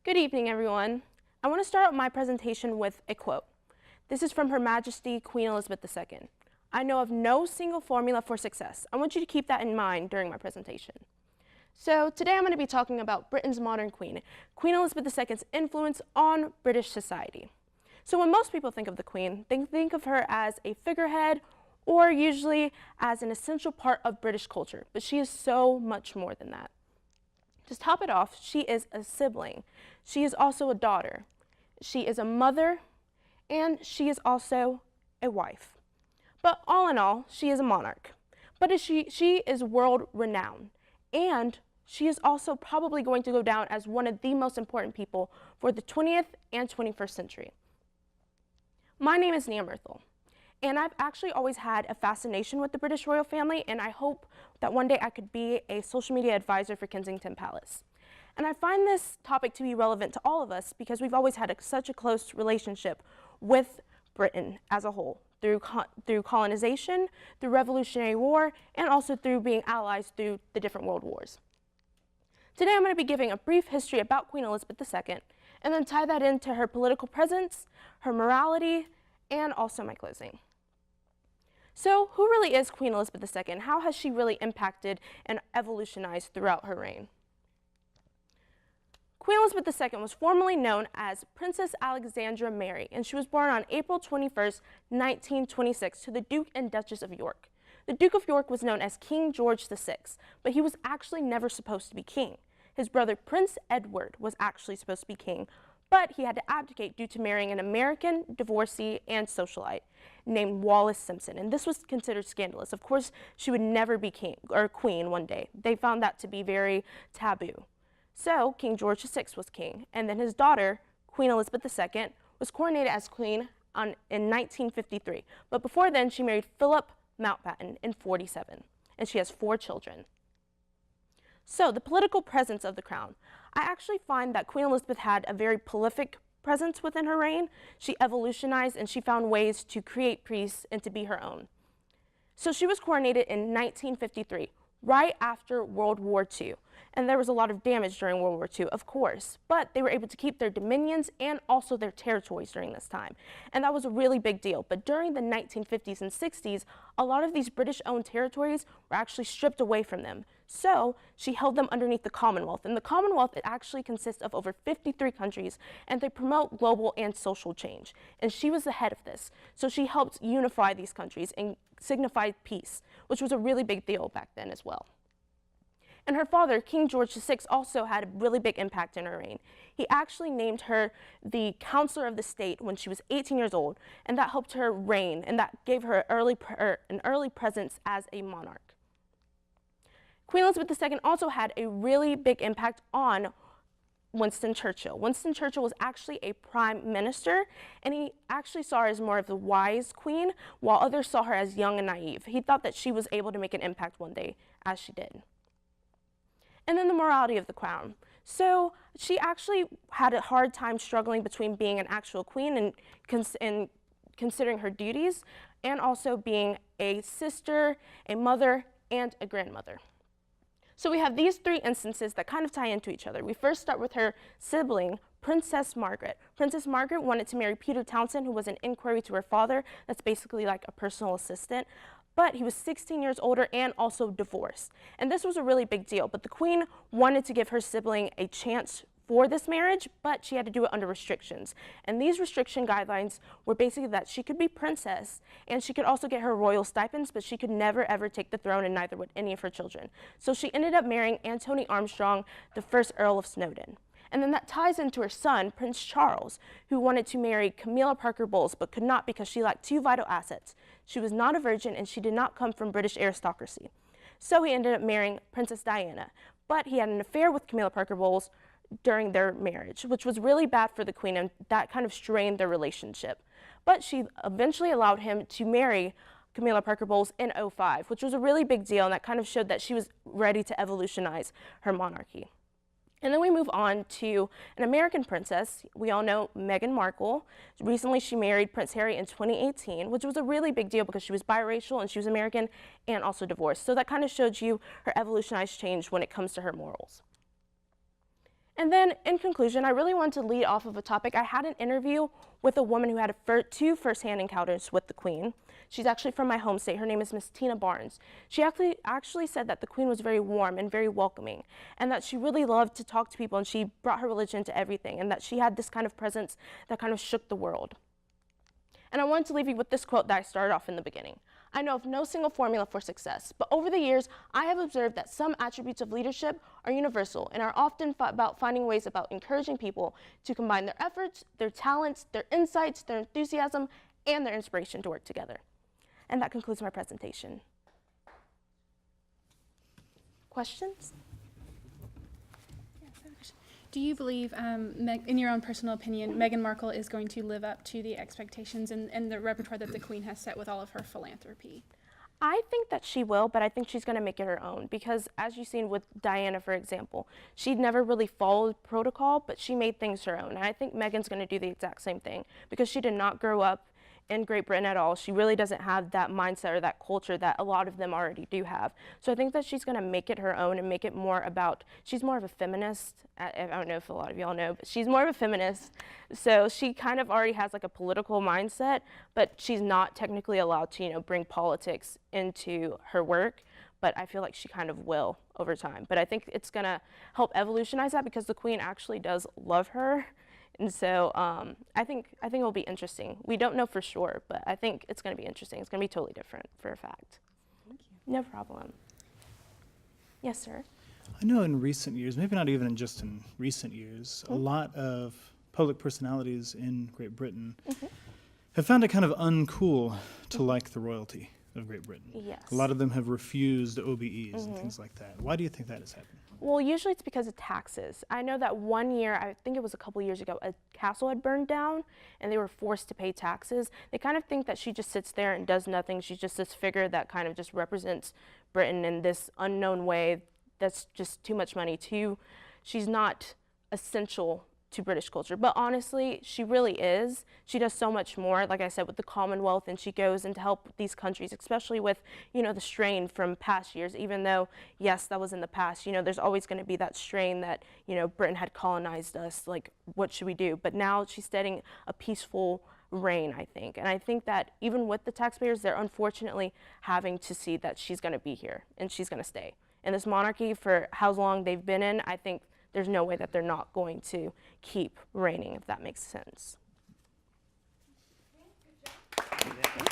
Good evening, everyone. I want to start my presentation with a quote. This is from Her Majesty Queen Elizabeth II. I know of no single formula for success. I want you to keep that in mind during my presentation. So today I'm going to be talking about Britain's modern queen, Queen Elizabeth II's influence on British society. So when most people think of the Queen, they think of her as a figurehead or usually as an essential part of British culture, but she is so much more than that. To top it off, she is a sibling. She is also a daughter. She is a mother, and she is also a wife. But all in all, she is a monarch. But she is world-renowned, and she is also probably going to go down as one of the most important people for the 20th and 21st century. My name is Myrthil, and I've actually always had a fascination with the British royal family, and I hope that one day I could be a social media advisor for Kensington Palace. And I find this topic to be relevant to all of us because we've always had such a close relationship with Britain as a whole, through colonization, through Revolutionary War, and also through being allies through the different world wars. Today I'm going to be giving a brief history about Queen Elizabeth II, and then tie that into her political presence, her morality, and also my closing. So, who really is Queen Elizabeth II? How has she really impacted and evolutionized throughout her reign? Queen Elizabeth II was formerly known as Princess Alexandra Mary, and she was born on April 21st, 1926, to the Duke and Duchess of York. The Duke of York was known as King George VI, but he was actually never supposed to be king. His brother Prince Edward was actually supposed to be king, but he had to abdicate due to marrying an American divorcee and socialite named Wallis Simpson, and this was considered scandalous. Of course, she would never be king or queen one day. They found that to be very taboo. So King George VI was king, and then his daughter, Queen Elizabeth II, was coronated as queen in 1953. But before then, she married Philip Mountbatten in 1947, and she has 4 children. So the political presence of the crown. I actually find that Queen Elizabeth had a very prolific presence within her reign. She evolutionized and she found ways to create peace and to be her own. So she was coronated in 1953, right after World War II. And there was a lot of damage during World War II, of course, but they were able to keep their dominions and also their territories during this time. And that was a really big deal. But during the 1950s and 60s, a lot of these British-owned territories were actually stripped away from them. So she held them underneath the Commonwealth. And the Commonwealth, it actually consists of over 53 countries, and they promote global and social change. And she was the head of this. So she helped unify these countries and signified peace, which was a really big deal back then as well. And her father, King George VI, also had a really big impact in her reign. He actually named her the Counselor of the State when she was 18 years old, and that helped her reign, and that gave her an early presence as a monarch. Queen Elizabeth II also had a really big impact on Winston Churchill. Winston Churchill was actually a prime minister, and he actually saw her as more of the wise queen, while others saw her as young and naive. He thought that she was able to make an impact one day, as she did. And then the morality of the crown. So she actually had a hard time struggling between being an actual queen and considering her duties, and also being a sister, a mother, and a grandmother. So we have these 3 instances that kind of tie into each other. We first start with her sibling, Princess Margaret. Princess Margaret wanted to marry Peter Townsend, who was an inquiry to her father. That's basically like a personal assistant. But he was 16 years older and also divorced. And this was a really big deal. But the queen wanted to give her sibling a chance for this marriage, but she had to do it under restrictions. And these restriction guidelines were basically that she could be princess, and she could also get her royal stipends, but she could never ever take the throne, and neither would any of her children. So she ended up marrying Anthony Armstrong, the 1st Earl of Snowdon. And then that ties into her son, Prince Charles, who wanted to marry Camilla Parker Bowles, but could not because she lacked 2 vital assets. She was not a virgin, and she did not come from British aristocracy. So he ended up marrying Princess Diana. But he had an affair with Camilla Parker Bowles during their marriage, which was really bad for the queen, and that kind of strained their relationship. But she eventually allowed him to marry Camilla Parker Bowles in 2005, which was a really big deal, and that kind of showed that she was ready to evolutionize her monarchy. And then we move on to an American princess. We all know Meghan Markle. Recently, she married Prince Harry in 2018, which was a really big deal because she was biracial and she was American and also divorced. So that kind of showed you her evolutionized change when it comes to her morals. And then in conclusion, I really wanted to lead off of a topic. I had an interview with a woman who had two firsthand encounters with the Queen. She's actually from my home state. Her name is Miss Tina Barnes. She actually said that the Queen was very warm and very welcoming, and that she really loved to talk to people, and she brought her religion to everything, and that she had this kind of presence that kind of shook the world. And I wanted to leave you with this quote that I started off in the beginning. I know of no single formula for success, but over the years, I have observed that some attributes of leadership are universal and are often about finding ways about encouraging people to combine their efforts, their talents, their insights, their enthusiasm, and their inspiration to work together. And that concludes my presentation. Questions? Do you believe, in your own personal opinion, Meghan Markle is going to live up to the expectations and the repertoire that the Queen has set with all of her philanthropy? I think that she will, but I think she's going to make it her own because, as you've seen with Diana, for example, she never really followed protocol, but she made things her own. And I think Meghan's going to do the exact same thing because she did not grow up in Great Britain at all. She really doesn't have that mindset or that culture that a lot of them already do have. So I think that she's going to make it her own and make it more about, she's more of a feminist. I don't know if a lot of y'all know, but she's more of a feminist. So she kind of already has like a political mindset, but she's not technically allowed to, you know, bring politics into her work. But I feel like she kind of will over time. But I think it's going to help evolutionize that because the Queen actually does love her. And so I think it will be interesting. We don't know for sure, but I think it's going to be interesting. It's going to be totally different for a fact. Thank you. No problem. Yes, sir. I know in recent years, maybe not even just in recent years, a lot of public personalities in Great Britain have found it kind of uncool to like the royalty of Great Britain. Yes. A lot of them have refused OBEs and things like that. Why do you think that has happened? Well, usually it's because of taxes. I know that one year, I think it was a couple years ago, a castle had burned down and they were forced to pay taxes. They kind of think that she just sits there and does nothing. She's just this figure that kind of just represents Britain in this unknown way that's just too much money. She's not essential to British culture, but honestly, she really is. She does so much more, like I said, with the Commonwealth, and she goes in to help these countries, especially with, you know, the strain from past years, even though, yes, that was in the past, you know, there's always going to be that strain that, you know, Britain had colonized us, like, what should we do? But now she's setting a peaceful reign, I think. And I think that even with the taxpayers, they're unfortunately having to see that she's going to be here and she's going to stay. And this monarchy, for how long they've been in, I think there's no way that they're not going to keep reigning, if that makes sense. Good job.